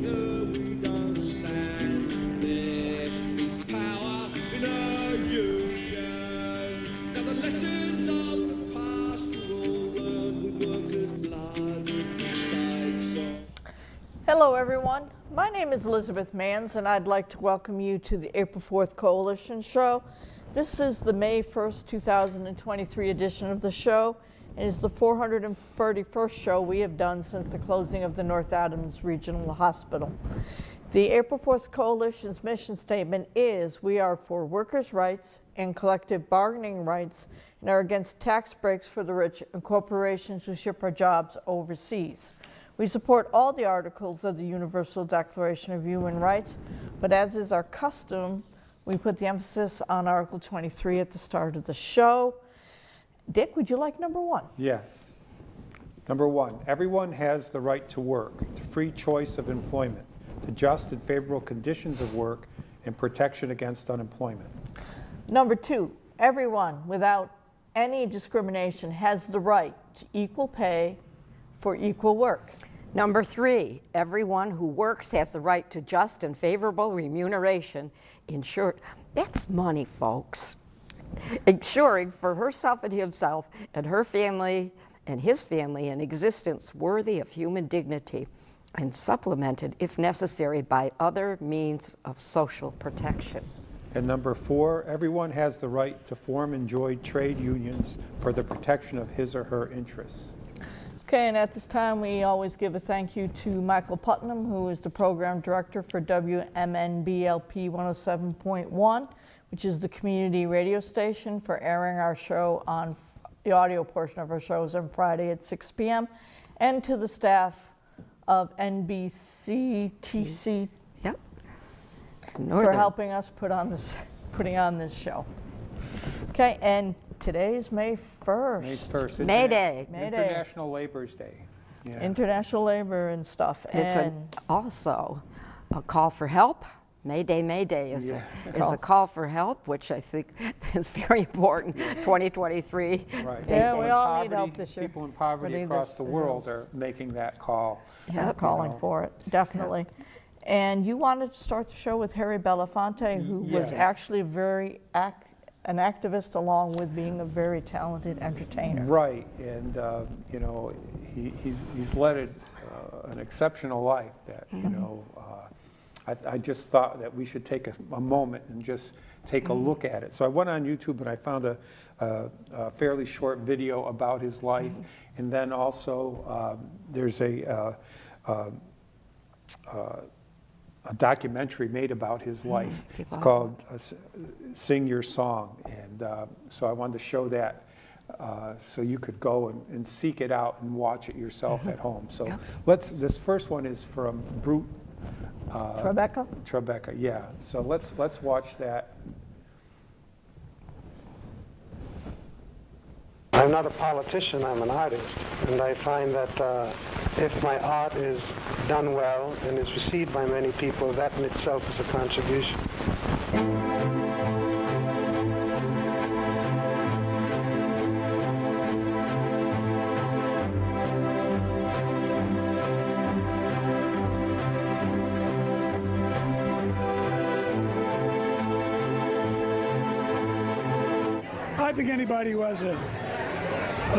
together we don't stand. There is power in our union. Now the lessons of the past were all learned with workers' blood and mistakes. Hello everyone, my name is Elizabeth Manns and I'd like to welcome you to the April 4th Coalition Show. This is the May 1st, 2023 edition of the show. It is the 431st show we have done since the closing of the North Adams Regional Hospital. The April 4th Coalition's mission statement is, we are for workers' rights and collective bargaining rights and are against tax breaks for the rich and corporations who ship our jobs overseas. We support all the articles of the Universal Declaration of Human Rights, but as is our custom, we put the emphasis on Article 23 at the start of the show. Dick, would you like number one? Yes. Number one, everyone has the right to work, to free choice of employment, to just and favorable conditions of work, and protection against unemployment. Number two, everyone without any discrimination has the right to equal pay for equal work. Number three, everyone who works has the right to just and favorable remuneration. That's money, folks. Ensuring for herself and himself and her family and his family an existence worthy of human dignity and supplemented, if necessary, by other means of social protection. And number four, everyone has the right to form and join trade unions for the protection of his or her interests. Okay, and at this time, we always give a thank you to Michael Putnam, who is the program director for WMNBLP 107.1, which is the community radio station, for airing our show on the audio portion of our shows on Friday at 6 p.m., and to the staff of NBCTC Yep. for helping us putting on this show. Okay, and today is May 1st. May 1st. May Day. May Day. International Labor's Day. Yeah. International Labor and stuff. It's also a call for help. May Day is a call for help, which I think is very important. 2023. Right. Yeah, People we in all poverty, need help this year. People in poverty across the world are making that call. Yeah, calling for it, definitely. And you wanted to start the show with Harry Belafonte, who was Yes. actually an activist along with being a very talented entertainer. Right, and you know, he's led an exceptional life. That you know, I just thought that we should take a moment and just take a look at it. So I went on YouTube and I found a fairly short video about his life, and then also there's a documentary made about his life. It's called Sing Your Song, and so I wanted to show that so you could go and seek it out and watch it yourself at home. So this first one is from Brute Tribeca, yeah. So let's watch that. I'm not a politician, I'm an artist, and I find that if my art is done well and is received by many people, that in itself is a contribution. I think anybody who has a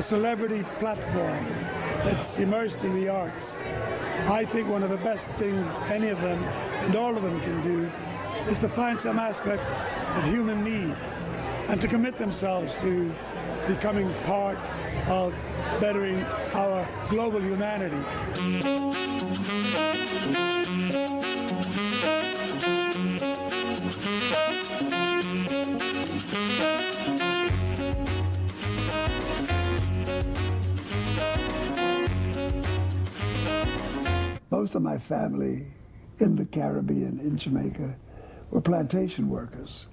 celebrity platform that's immersed in the arts, I think one of the best things any of them and all of them can do is to find some aspect of human need and to commit themselves to becoming part of bettering our global humanity. Most of my family in the Caribbean, in Jamaica, were plantation workers.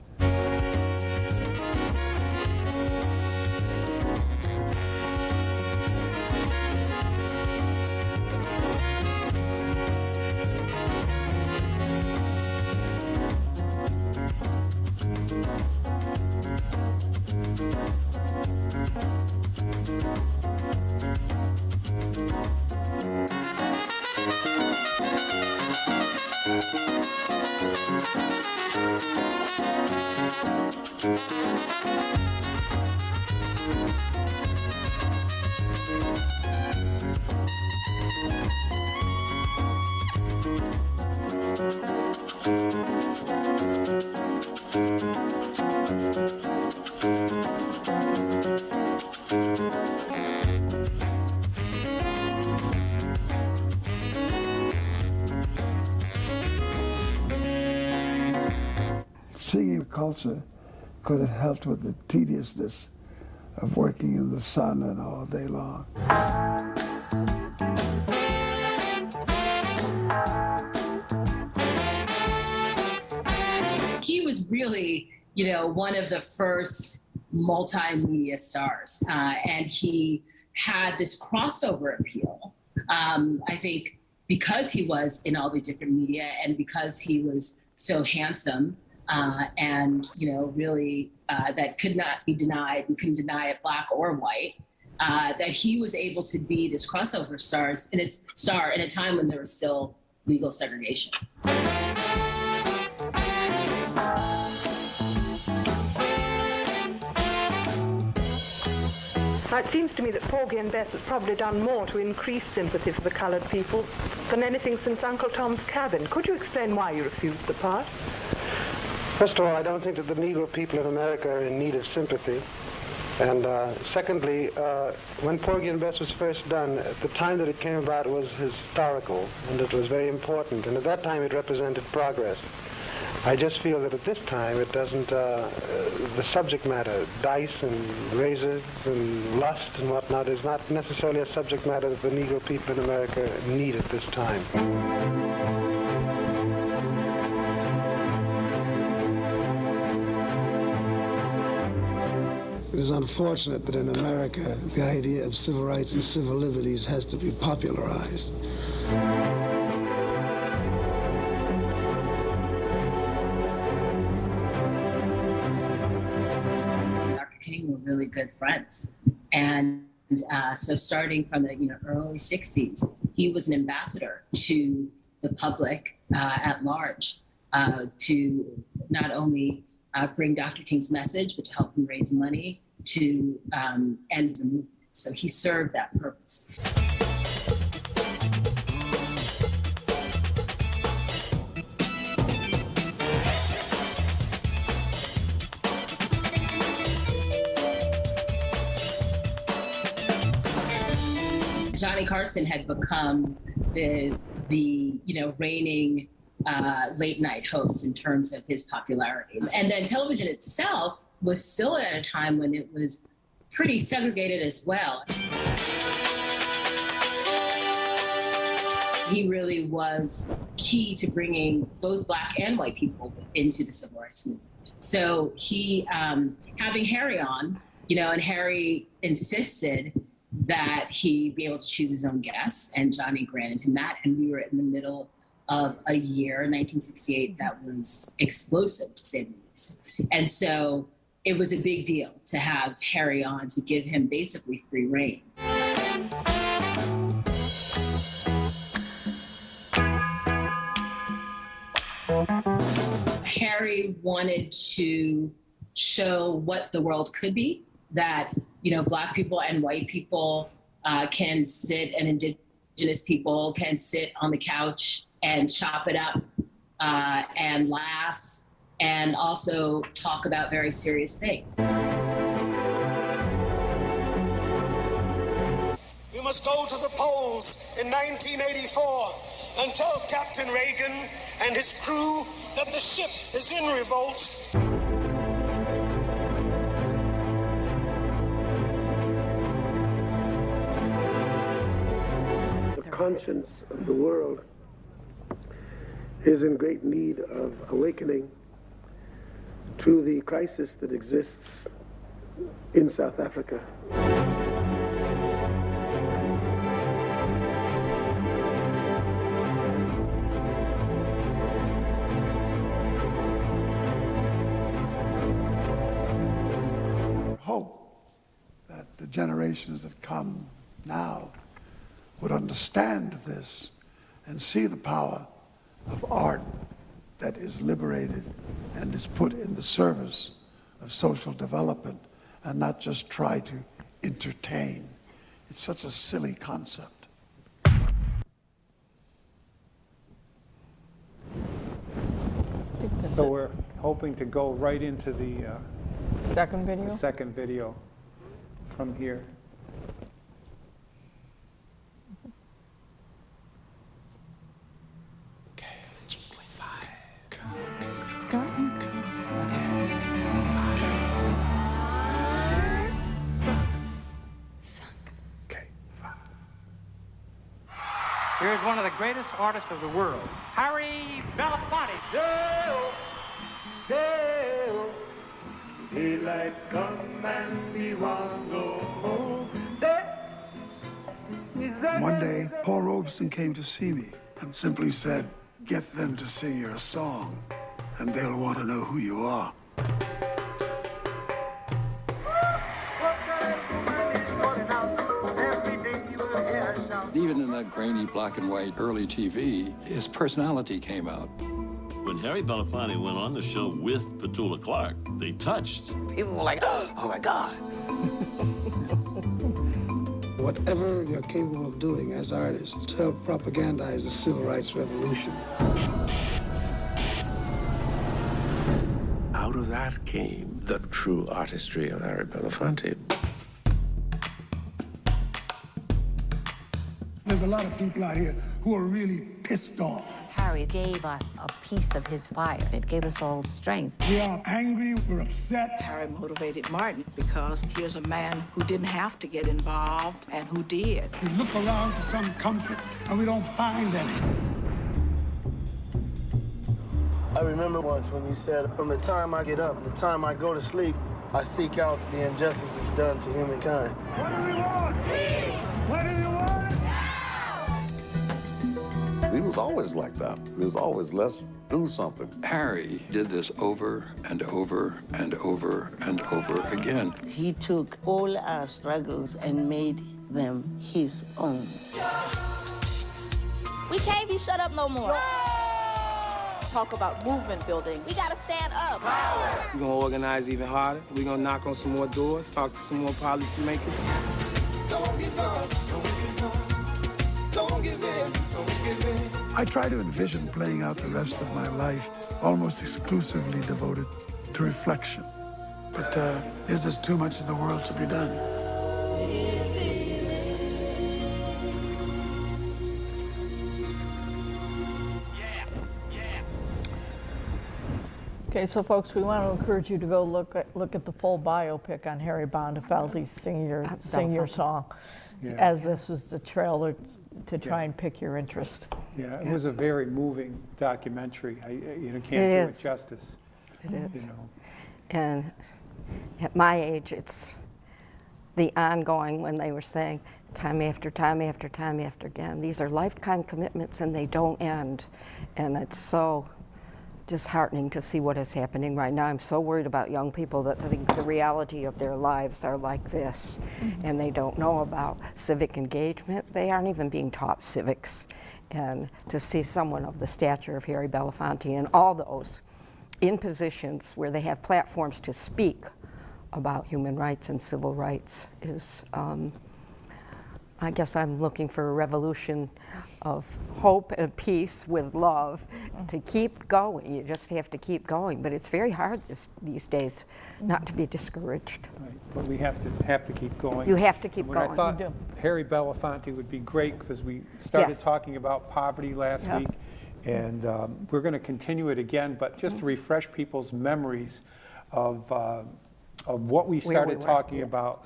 singing culture could have helped with the tediousness of working in the sun and all day long. He was really, one of the first multimedia stars, and he had this crossover appeal. I think because he was in all these different media and because he was so handsome and, really that could not be denied, we couldn't deny it black or white, that he was able to be this crossover star in a time when there was still legal segregation. Now, it seems to me that Porgy and Bess has probably done more to increase sympathy for the colored people than anything since Uncle Tom's Cabin. Could you explain why you refused the part? First of all, I don't think that the Negro people in America are in need of sympathy. And secondly, when Porgy and Bess was first done, at the time that it came about was historical, and it was very important. And at that time, it represented progress. I just feel that at this time, it doesn't, the subject matter, dice and razors and lust and whatnot, is not necessarily a subject matter that the Negro people in America need at this time. It is unfortunate that in America, the idea of civil rights and civil liberties has to be popularized. Were really good friends, and so starting from the early 60s, he was an ambassador to the public at large to not only bring Dr. King's message, but to help him raise money to end the movement. So he served that purpose. Johnny Carson had become the reigning late night host in terms of his popularity. And then television itself was still at a time when it was pretty segregated as well. He really was key to bringing both black and white people into the civil rights movement. So he, having Harry on, and Harry insisted that he be able to choose his own guests, and Johnny granted him that. And we were in the middle of a year, 1968, that was explosive, to say the least. And so it was a big deal to have Harry on, to give him basically free rein. Harry wanted to show what the world could be, that black people and white people can sit, and indigenous people can sit on the couch and chop it up and laugh and also talk about very serious things. We must go to the polls in 1984 and tell Captain Reagan and his crew that the ship is in revolt. Conscience of the world is in great need of awakening to the crisis that exists in South Africa. Hope that the generations that come now would understand this and see the power of art that is liberated and is put in the service of social development and not just try to entertain. It's such a silly concept. So we're hoping to go right into the Second video? second video from here. Here's one of the greatest artists of the world, Harry Belafonte. Daylight come and we want go home. One day, Paul Robeson came to see me and simply said, "Get them to sing your song, and they'll want to know who you are." Even in that grainy black and white early TV, his personality came out. When Harry Belafonte went on the show with Petula Clark, they touched. People were like, oh my God. Whatever you're capable of doing as artists to help propagandize the civil rights revolution. Out of that came the true artistry of Harry Belafonte. There's a lot of people out here who are really pissed off. Harry gave us a piece of his fire. It gave us all strength. We are angry, we're upset. Harry motivated Martin because here's a man who didn't have to get involved and who did. We look around for some comfort and we don't find any. I remember once when you said, from the time I get up, the time I go to sleep, I seek out the injustices done to humankind. What do we want? What do we want? He was always like that. He was always, let's do something. Harry did this over and over and over and over again. He took all our struggles and made them his own. We can't be shut up no more. Talk about movement building. We gotta stand up. We're gonna organize even harder. We're gonna knock on some more doors, talk to some more policymakers. Don't give up, don't give up, don't give in, don't give in. I try to envision playing out the rest of my life almost exclusively devoted to reflection. But there's just too much in the world to be done. Okay, so folks, we want to encourage you to go look at the full biopic on Harry Belafonte's Sing Your Song, Yeah. as this was the trailer to try and pick your interest. Yeah, it was a very moving documentary. I can't do it justice. It is. You know. And at my age, it's the ongoing, when they were saying time after time after time after again, these are lifetime commitments and they don't end. And it's so disheartening to see what is happening right now. I'm so worried about young people that think the reality of their lives are like this, and they don't know about civic engagement. They aren't even being taught civics. And to see someone of the stature of Harry Belafonte and all those in positions where they have platforms to speak about human rights and civil rights is, I guess I'm looking for a revolution of hope and peace with love to keep going. You just have to keep going. But it's very hard these days not to be discouraged. Right. But we have to keep going. You have to keep when going. I thought Harry Belafonte would be great because we started talking about poverty last week, and we're going to continue it again, but just to refresh people's memories of what we started talking about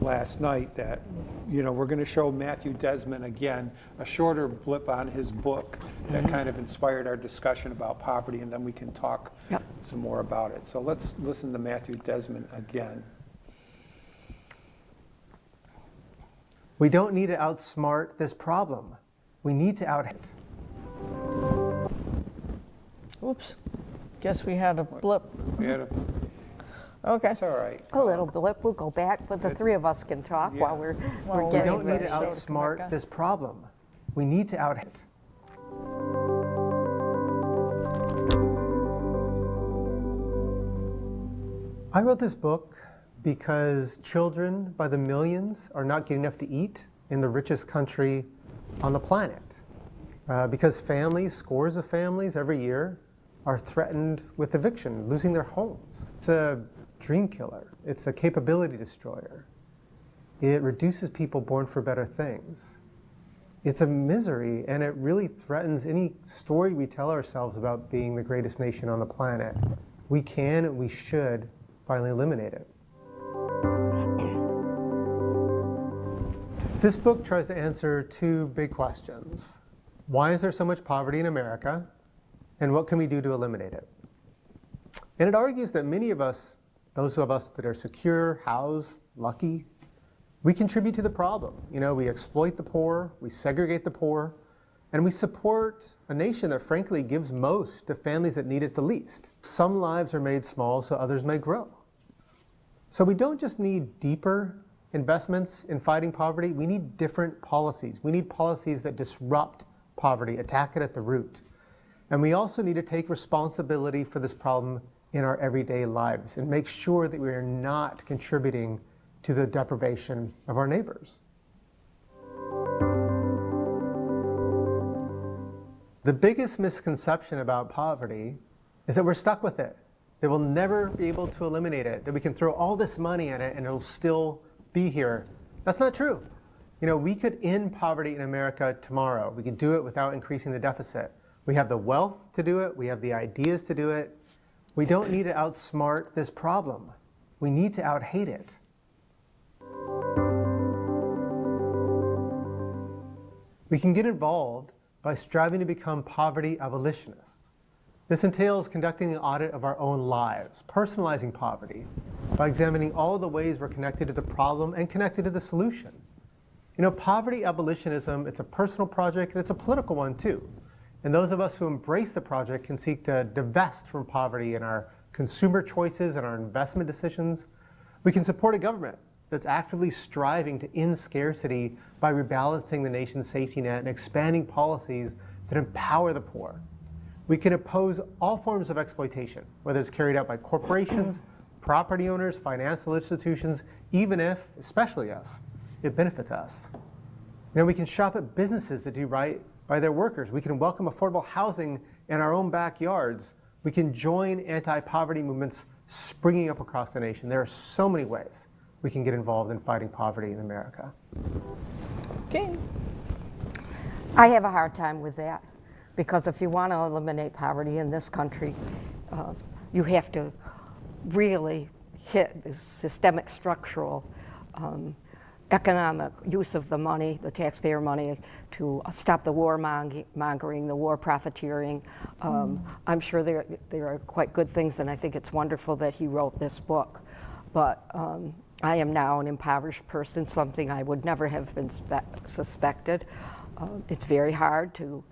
last night, that we're going to show Matthew Desmond again, a shorter blip on his book that kind of inspired our discussion about poverty, and then we can talk some more about it. So let's listen to Matthew Desmond again. We don't need to outsmart this problem. We need to out. Oops. Guess we had a blip. We had a. Okay. It's all right. A little blip. We'll go back, but the three of us can talk while we're We getting don't need ready. to outsmart this problem. We need to out. I wrote this book because children by the millions are not getting enough to eat in the richest country on the planet. Because families, scores of families every year, are threatened with eviction, losing their homes. It's a dream killer. It's a capability destroyer. It reduces people born for better things. It's a misery, and it really threatens any story we tell ourselves about being the greatest nation on the planet. We can and we should finally eliminate it. This book tries to answer two big questions. Why is there so much poverty in America? And what can we do to eliminate it? And it argues that many of us, those of us that are secure, housed, lucky, we contribute to the problem. You know, we exploit the poor, we segregate the poor, and we support a nation that frankly gives most to families that need it the least. Some lives are made small so others may grow. So we don't just need deeper investments in fighting poverty, we need different policies. We need policies that disrupt poverty, attack it at the root. And we also need to take responsibility for this problem in our everyday lives and make sure that we are not contributing to the deprivation of our neighbors. The biggest misconception about poverty is that we're stuck with it, that we'll never be able to eliminate it, that we can throw all this money at it and it'll still be here. That's not true. You know, we could end poverty in America tomorrow. We can do it without increasing the deficit. We have the wealth to do it. We have the ideas to do it. We don't need to outsmart this problem. We need to out-hate it. We can get involved by striving to become poverty abolitionists. This entails conducting an audit of our own lives, personalizing poverty, by examining all the ways we're connected to the problem and connected to the solution. You know, poverty abolitionism, it's a personal project and it's a political one too. And those of us who embrace the project can seek to divest from poverty in our consumer choices and our investment decisions. We can support a government that's actively striving to end scarcity by rebalancing the nation's safety net and expanding policies that empower the poor. We can oppose all forms of exploitation, whether it's carried out by corporations, property owners, financial institutions, even if, especially if, it benefits us. You know, we can shop at businesses that do right by their workers. We can welcome affordable housing in our own backyards. We can join anti-poverty movements springing up across the nation. There are so many ways we can get involved in fighting poverty in America. Okay. I have a hard time with that, because if you want to eliminate poverty in this country, you have to really hit the systemic structural economic use of the money, the taxpayer money, to stop the warmongering, the war profiteering. I'm sure there are quite good things, and I think it's wonderful that he wrote this book. But I am now an impoverished person, something I would never have been suspected. It's very hard to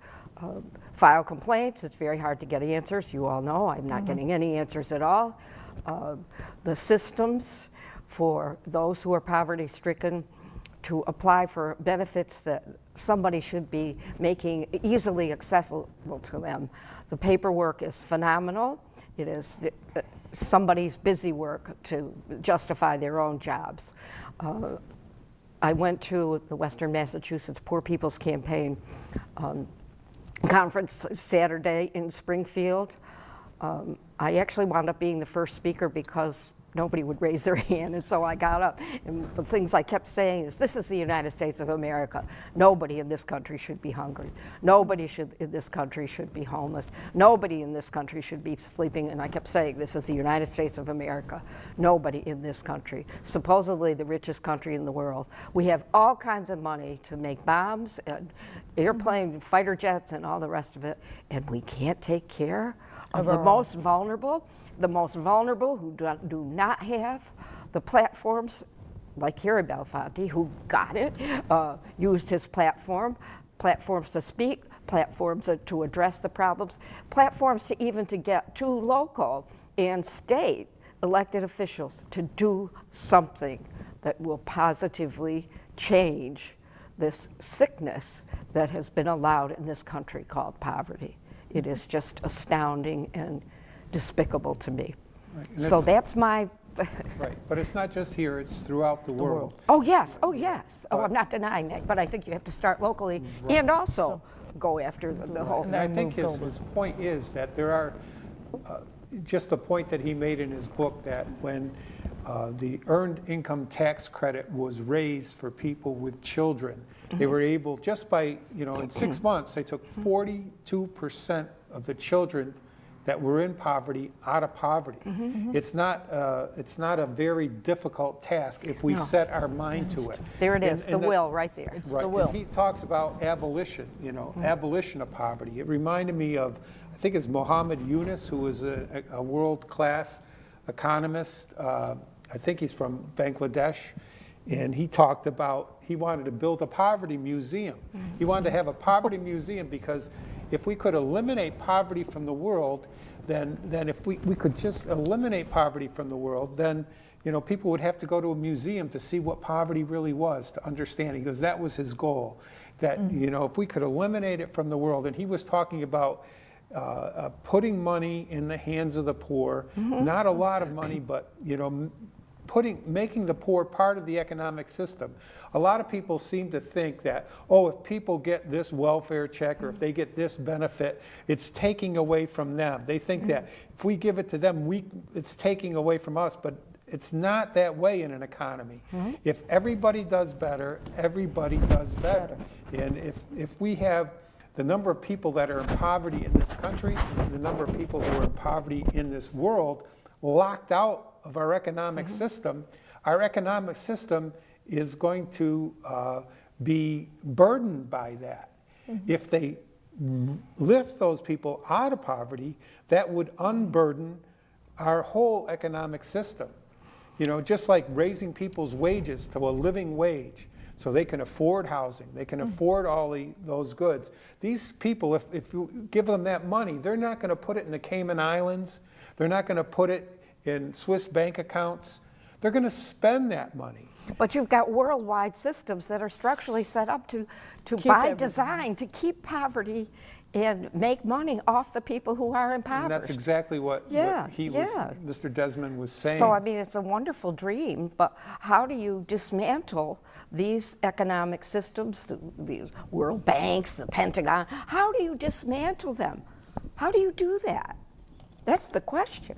file complaints. It's very hard to get answers. You all know I'm not getting any answers at all. The systems for those who are poverty-stricken to apply for benefits that somebody should be making easily accessible to them. The paperwork is phenomenal. It is somebody's busy work to justify their own jobs. I went to the Western Massachusetts Poor People's Campaign conference Saturday in Springfield. I actually wound up being the first speaker because nobody would raise their hand, and so I got up. And the things I kept saying is, this is the United States of America. Nobody in this country should be hungry. Nobody in this country should be homeless. Nobody in this country should be sleeping, and I kept saying, this is the United States of America. Nobody in this country, supposedly the richest country in the world. We have all kinds of money to make bombs and airplane fighter jets and all the rest of it, and we can't take care of the most vulnerable who do not have the platforms, like Harry Belafonte, who got it, used his platforms to speak, platforms to address the problems, platforms to even to get to local and state elected officials to do something that will positively change this sickness that has been allowed in this country called poverty. It is just astounding and despicable to me. Right. So that's my... Right, but it's not just here, it's throughout the world. Oh yes, oh yes. Oh, I'm not denying that, but I think you have to start locally and also go after the whole thing. And I think his point is that there are, just the point that he made in his book, that when the earned income tax credit was raised for people with children, they were able, just by, in 6 months, they took 42% of the children that were in poverty out of poverty. It's not a very difficult task if we set our mind to it. There it is, the will right there. It's Right. the will. And he talks about abolition, abolition of poverty. It reminded me of, I think it's Muhammad Yunus, who was a world-class economist. I think he's from Bangladesh. And he talked about, he wanted to build a poverty museum. He wanted to have a poverty museum because if we could eliminate poverty from the world, then if we could just eliminate poverty from the world, then people would have to go to a museum to see what poverty really was, to understand it, because that was his goal. That if we could eliminate it from the world, and he was talking about putting money in the hands of the poor, not a lot of money, but making the poor part of the economic system. A lot of people seem to think that, if people get this welfare check or if they get this benefit, it's taking away from them. They think that if we give it to them, it's taking away from us, but it's not that way in an economy. If everybody does better, everybody does better. And if we have the number of people that are in poverty in this country, and the number of people who are in poverty in this world, locked out of our economic system, our economic system is going to be burdened by that. If they lift those people out of poverty, that would unburden our whole economic system. Just like raising people's wages to a living wage so they can afford housing, they can afford all those goods. These people, if you give them that money, they're not going to put it in the Cayman Islands, they're not going to put it in Swiss bank accounts. They're going to spend that money. But you've got worldwide systems that are structurally set up to by design, to keep poverty and make money off the people who are impoverished. And that's exactly what Mr. Desmond was saying. So, I mean, it's a wonderful dream, but how do you dismantle these economic systems, these world banks, the Pentagon? How do you dismantle them? How do you do that? That's the question.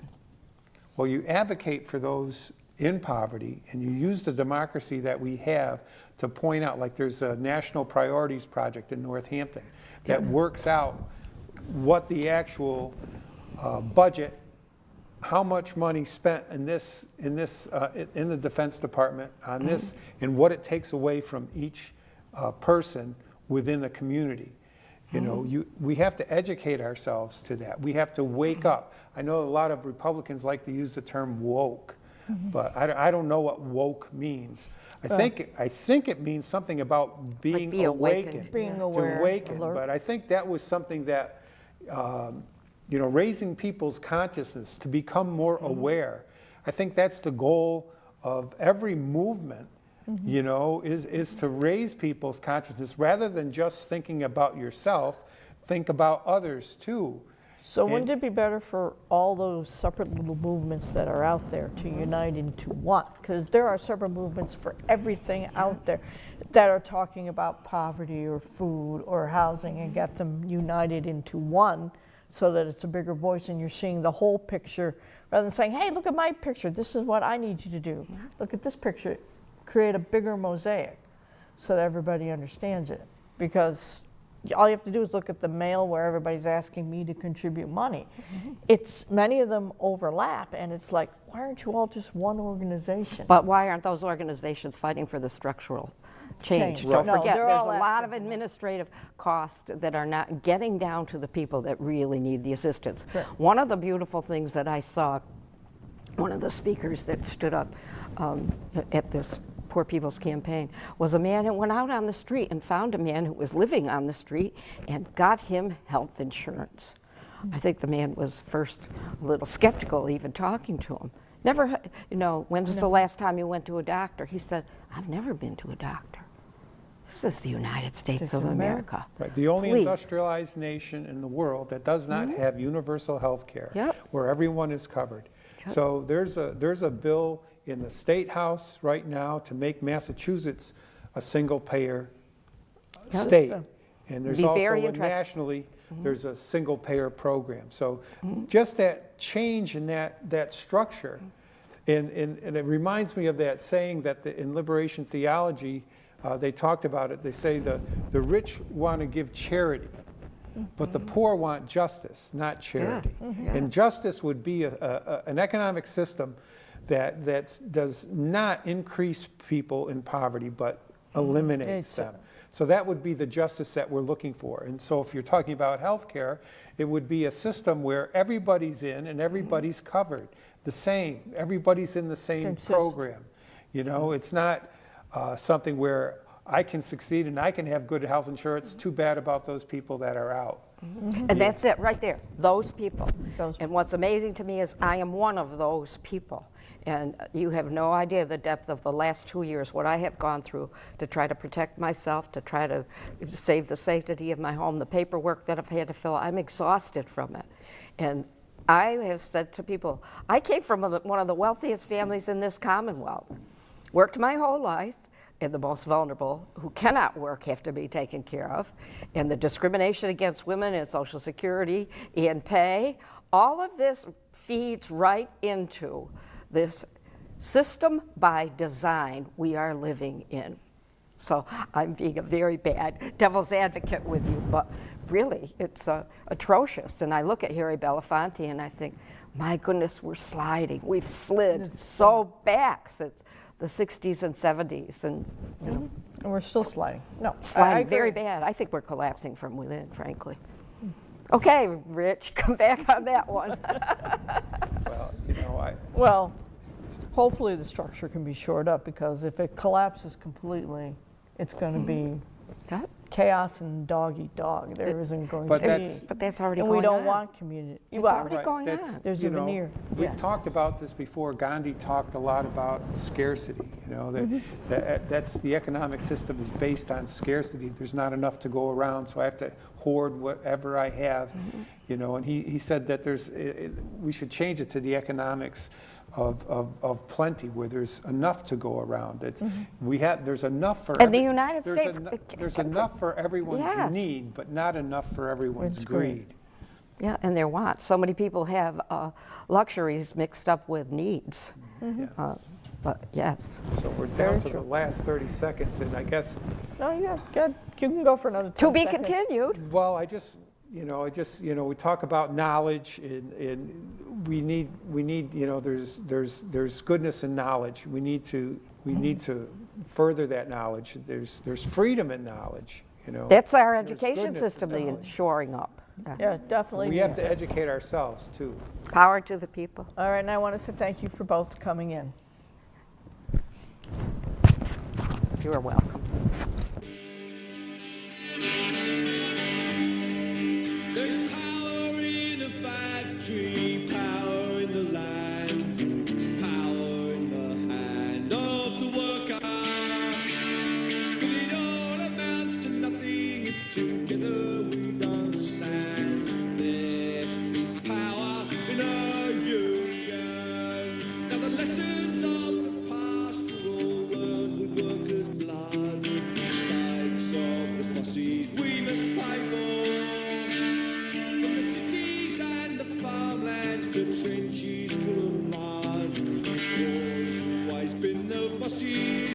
Well, you advocate for those in poverty, and you use the democracy that we have to point out, like there's a National Priorities Project in Northampton that works out what the actual budget, how much money spent in the Defense Department on this, and what it takes away from each person within the community. We have to educate ourselves to that. We have to wake up. I know a lot of Republicans like to use the term woke, but I don't know what woke means. I think it means something about being like awakened, being aware, to awaken. alert. But I think that was something that, raising people's consciousness to become more aware. I think that's the goal of every movement. Is to raise people's consciousness rather than just thinking about yourself, think about others too. So wouldn't it be better for all those separate little movements that are out there to unite into one? Because there are separate movements for everything out there that are talking about poverty or food or housing, and get them united into one so that it's a bigger voice and you're seeing the whole picture rather than saying, hey, look at my picture. This is what I need you to do. Look at this picture. Create a bigger mosaic so that everybody understands it. Because all you have to do is look at the mail where everybody's asking me to contribute money. Many of them overlap, and it's like, why aren't you all just one organization? But why aren't those organizations fighting for the structural change? Right. Don't No, forget, they're there's all a lot asking of administrative costs that are not getting down to the people that really need the assistance. Sure. One of the beautiful things that I saw, one of the speakers that stood up at this Poor People's Campaign was a man who went out on the street and found a man who was living on the street and got him health insurance. I think the man was first a little skeptical even talking to him. Never, when was the last time you went to a doctor? He said, I've never been to a doctor. This is the United States of America. Right, the only Please. Industrialized nation in the world that does not have universal health care, where everyone is covered. So there's a bill in the State House right now to make Massachusetts a single-payer state. And there's also nationally, there's a single-payer program. So just that change in that structure, and it reminds me of that saying that in liberation theology, they talked about it. They say the rich want to give charity, but the poor want justice, not charity. Yeah. And justice would be an economic system that does not increase people in poverty, but eliminates them. So that would be the justice that we're looking for. And so if you're talking about health care, it would be a system where everybody's in and everybody's covered. The same, everybody's in the same program. You know, it's not something where I can succeed and I can have good health insurance. Too bad about those people that are out. And that's it right there, those people. And what's amazing to me is I am one of those people. And you have no idea the depth of the last 2 years, what I have gone through to try to protect myself, to try to save the safety of my home, the paperwork that I've had to fill. I'm exhausted from it. And I have said to people, I came from one of the wealthiest families in this Commonwealth, worked my whole life, and the most vulnerable who cannot work have to be taken care of, and the discrimination against women in Social Security and pay, all of this feeds right into this system by design we are living in. So I'm being a very bad devil's advocate with you, but really it's atrocious. And I look at Harry Belafonte and I think, my goodness, we're sliding. We've slid so back since the 60s and 70s, and you know. And we're still sliding. No, sliding very bad. I think we're collapsing from within, frankly. Okay, Rich, come back on that one. Well, you know, Well, hopefully the structure can be shored up, because if it collapses completely, it's going to be chaos and dog eat dog. There isn't going to be. But that's already and going on. we don't want community. It's already going on. There's a veneer. We've talked about this before. Gandhi talked a lot about scarcity. You know, that's the economic system is based on scarcity. There's not enough to go around, so I have to hoard whatever I have. You know, and he said that we should change it to the economics of plenty, where there's enough to go around. There's enough for. And the United States, there's enough for everyone's need, but not enough for everyone's greed. Yeah, and their wants. So many people have luxuries mixed up with needs. But yes. So we're down to the last 30 seconds, and I guess. No, yeah, good. You can go for another 10 To be seconds. continued. Well, we talk about knowledge, and we need, you know, there's goodness in knowledge. We need to further that knowledge. There's freedom in knowledge, you know. That's our education system, the shoring up. Yeah, definitely. We have to educate ourselves too. Power to the people. All right, and I want to say thank you for both coming in. You are welcome. There's power in a factory, power in the land, power in the hand of the worker. But it all amounts to nothing if together we don't stand. There is power in a union. Now the lessons of the past were all learned with workers' blood. Mistakes of the bosses we must pay for. From the cities and the farmlands to trenches.